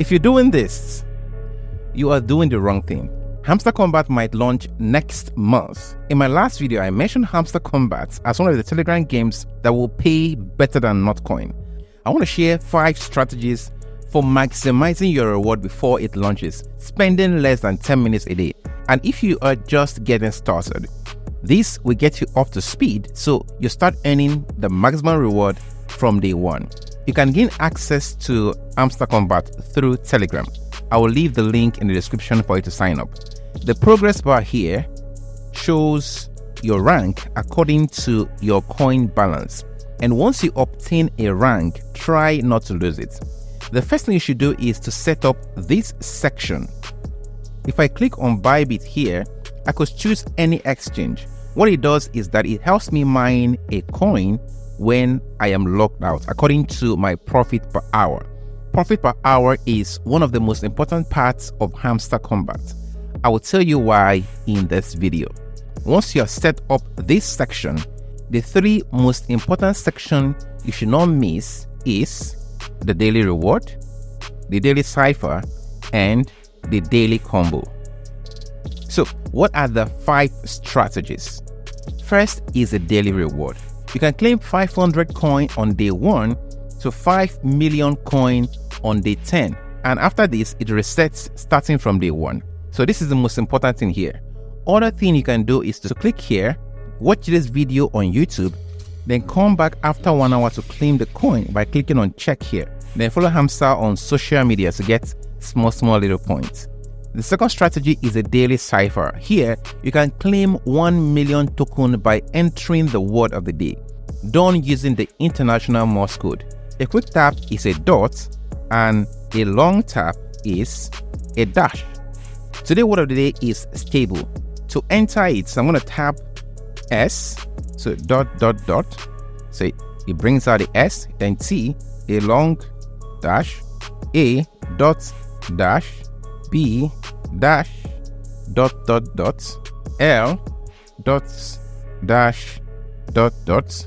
If you're doing this, you are doing the wrong thing. Hamster Kombat might launch next month. In my last video, I mentioned Hamster Kombat as one of the Telegram games that will pay better than Notcoin. I want to share 5 strategies for maximizing your reward before it launches, spending less than 10 minutes a day. And if you are just getting started, this will get you up to speed so you start earning the maximum reward from day one. You can gain access to Hamster Kombat through Telegram. I will leave the link in the description for you to sign up. The progress bar here shows your rank according to your coin balance. And once you obtain a rank, try not to lose it. The first thing you should do is to set up this section. If I click on Bybit here, I could choose any exchange. What it does is that it helps me mine a coin when I am logged out according to my profit per hour. Profit per hour is one of the most important parts of Hamster Kombat. I will tell you why in this video. Once you have set up this section, the 3 most important sections you should not miss is the daily reward, the daily cipher, and the daily combo. So what are the 5 strategies? First is the daily reward. You can claim 500 coin on day 1 to 5 million coin on day 10. And after this, it resets starting from day 1. So this is the most important thing here. Other thing you can do is to click here, watch this video on YouTube, then come back after 1 hour to claim the coin by clicking on check here. Then follow Hamster on social media to get small little points. The second strategy is a daily cipher. Here, you can claim 1 million token by entering the word of the day, done using the international Morse code. A quick tap is a dot and a long tap is a dash. Today word of the day is stable. To enter it, so I'm going to tap S, so dot. So it brings out the S, then T, a long dash, A dot dash, B dash dot L dot dash dot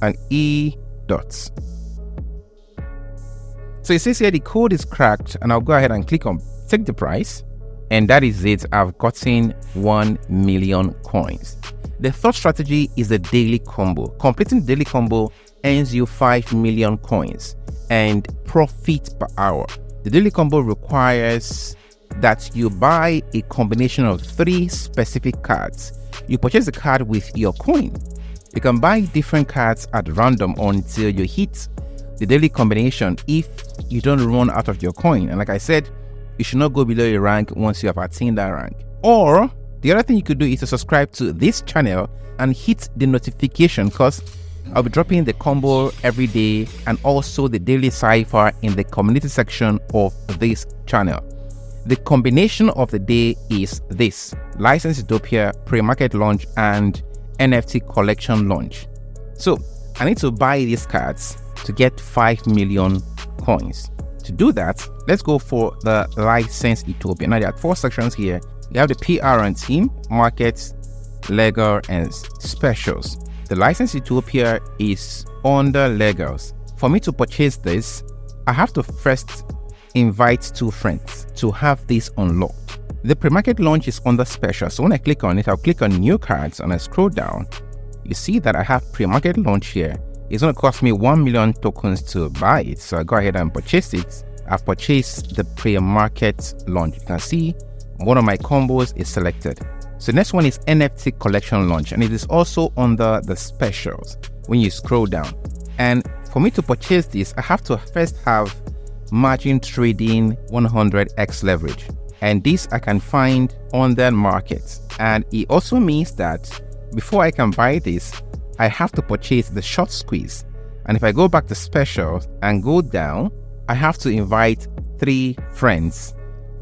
and E dots. So it says here the code is cracked, and I'll go ahead and click on take the price, and that is it. I've gotten 1 million coins. The third strategy is the daily combo. Completing the daily combo earns you 5 million coins and profit per hour. The daily combo requires that you buy a combination of 3 specific cards. You purchase the card with your coin. You can buy different cards at random until you hit the daily combination if you don't run out of your coin. And like I said, you should not go below your rank once you have attained that rank. Or the other thing you could do is to subscribe to this channel and hit the notification, because I'll be dropping the combo every day and also the daily cipher in the community section of this channel. The combination of the day is this: License Utopia, pre-market launch, and NFT collection launch. So I need to buy these cards to get 5 million coins. To do that, let's go for the License Utopia. Now there are 4 sections here. You have the PR and team, markets, legal, and specials. The License Utopia is under legals. For me to purchase this, I have to first invite 2 friends to have this unlocked. The pre-market launch is under special. So when I click on it, I'll click on new cards and I scroll down. You see that I have pre-market launch here. It's going to cost me 1 million tokens to buy it. So I go ahead and purchase it. I've purchased the pre-market launch. You can see one of my combos is selected. So next one is NFT collection launch, and it is also under the specials when you scroll down. And for me to purchase this, I have to first have margin trading 100x leverage, and this I can find on the market. And it also means that before I can buy this, I have to purchase the short squeeze. And if I go back to specials and go down, I have to invite 3 friends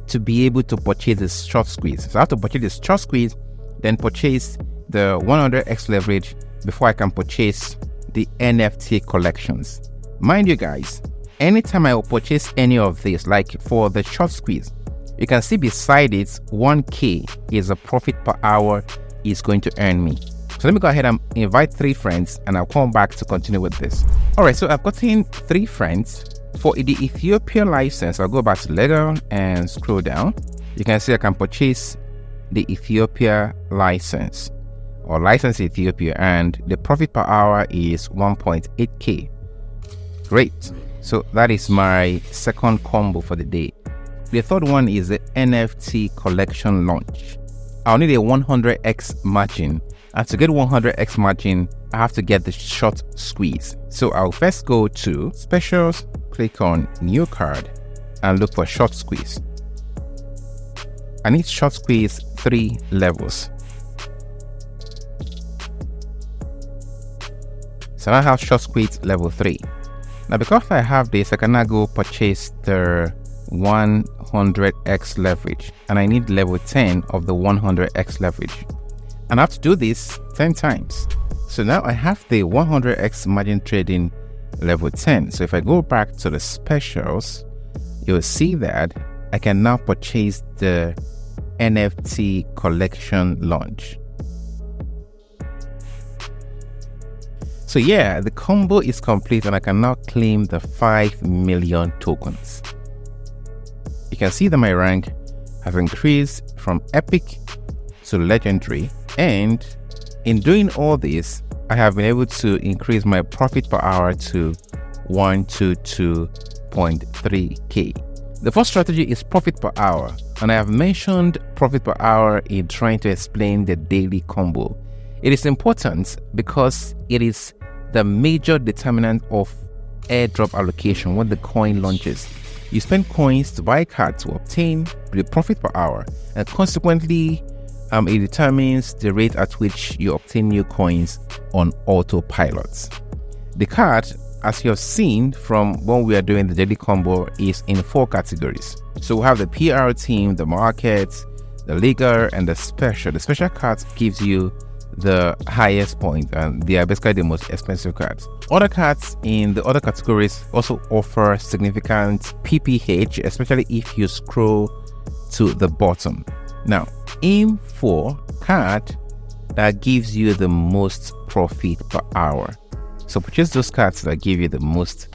to be able to purchase this short squeeze. So I have to purchase this short squeeze, then purchase the 100x leverage before I can purchase the NFT collections. Mind you guys, anytime I will purchase any of this, like for the short squeeze, you can see beside it 1k is a profit per hour is going to earn me. So let me go ahead and invite 3 friends, and I'll come back to continue with this. All right, so I've gotten 3 friends For the Ethiopia license, I'll go back to Ledger and scroll down. You can see I can purchase the Ethiopia license or license Ethiopia, and the profit per hour is 1.8k. Great. So that is my second combo for the day. The third one is the NFT collection launch. I'll need a 100x margin, and to get 100x margin, I have to get the short squeeze. So I'll first go to specials, click on new card, and look for short squeeze. I need short squeeze 3 levels. So I have short squeeze level 3. Now because I have this, I can now go purchase the 100x leverage, and I need level 10 of the 100x leverage, and I have to do this 10 times. So now I have the 100x margin trading level 10. So if I go back to the specials, you'll see that I can now purchase the NFT collection launch. So yeah, the combo is complete, and I can now claim the 5 million tokens. You can see that my rank has increased from epic to legendary, and in doing all this, I have been able to increase my profit per hour to 122.3k. The first strategy is profit per hour, and I have mentioned profit per hour in trying to explain the daily combo. It is important because it is the major determinant of airdrop allocation when the coin launches. You spend coins to buy cards to obtain the profit per hour, and consequently, it determines the rate at which you obtain new coins on autopilot. The card, as you have seen from when we are doing the daily combo, is in 4 categories. So we have the PR team, the market, the legal, and the special. The special cards gives you the highest point, and they are basically the most expensive cards. Other cards in the other categories also offer significant PPH, especially if you scroll to the bottom. Now, aim for card that gives you the most profit per hour. So purchase those cards that give you the most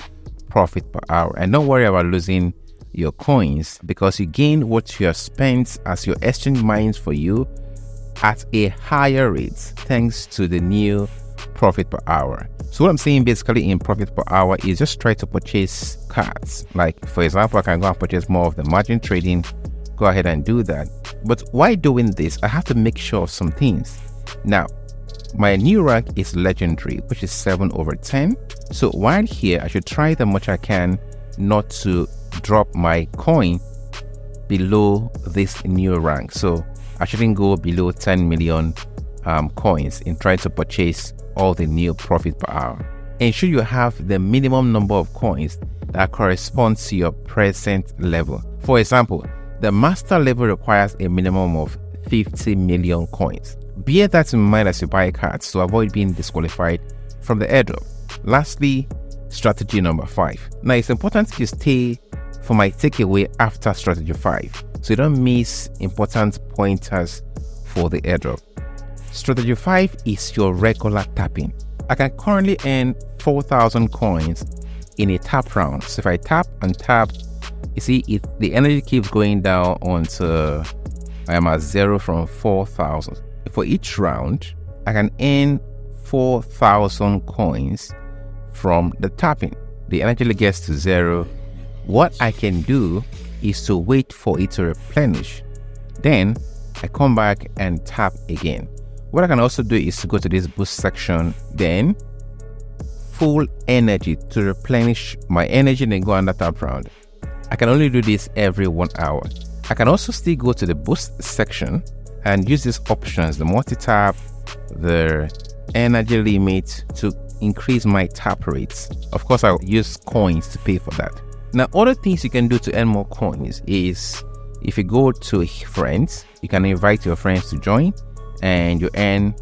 profit per hour, and don't worry about losing your coins, because you gain what you have spent as your exchange mines for you at a higher rate thanks to the new profit per hour. So what I'm saying basically in profit per hour is just try to purchase cards. Like for example, I can go and purchase more of the margin trading. Go ahead and do that. But while doing this, I have to make sure of some things. Now, my new rank is legendary, which is 7/10. So while here, I should try the much I can not to drop my coin below this new rank. So I shouldn't go below 10 million coins in trying to purchase all the new profit per hour. Ensure you have the minimum number of coins that corresponds to your present level. For example, the master level requires a minimum of 50 million coins. Bear that in mind as you buy cards to avoid being disqualified from the airdrop. Lastly, strategy number 5. Now it's important you stay for my takeaway after strategy 5, so you don't miss important pointers for the airdrop. Strategy 5 is your regular tapping. I can currently earn 4,000 coins in a tap round. So if I tap and tap, you see the energy keeps going down until I am at 0 from 4,000. For each round, I can earn 4,000 coins from the tapping. The energy gets to 0. What I can do is to wait for it to replenish. Then I come back and tap again. What I can also do is to go to this boost section, then full energy to replenish my energy, and then go on the tap round. I can only do this every 1 hour. I can also still go to the boost section and use these options, the multi-tap, the energy limit, to increase my tap rates. Of course, I'll use coins to pay for that. Now, other things you can do to earn more coins is if you go to friends, you can invite your friends to join and you earn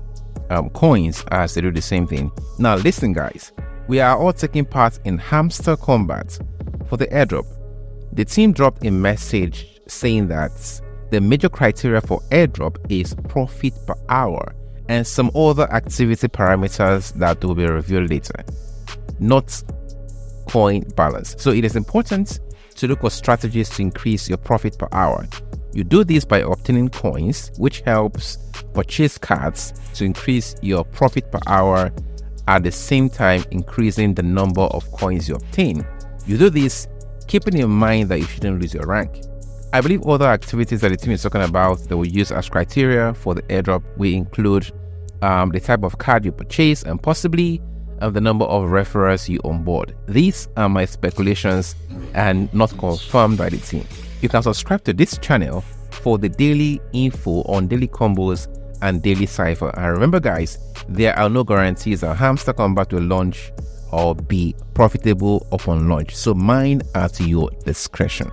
coins as they do the same thing. Now, listen guys, we are all taking part in Hamster Kombat for the airdrop. The team dropped a message saying that the major criteria for airdrop is profit per hour and some other activity parameters that will be revealed later. Not coin balance. So it is important to look for strategies to increase your profit per hour. You do this by obtaining coins, which helps purchase cards to increase your profit per hour, at the same time increasing the number of coins you obtain. You do this keeping in mind that you shouldn't lose your rank. I believe other activities that the team is talking about that we use as criteria for the airdrop will include the type of card you purchase and possibly the number of referrals you onboard. These are my speculations and not confirmed by the team. You can subscribe to this channel for the daily info on daily combos and daily cipher. And remember guys, there are no guarantees that Hamster Kombat will launch or be profitable upon launch. So mine are to your discretion.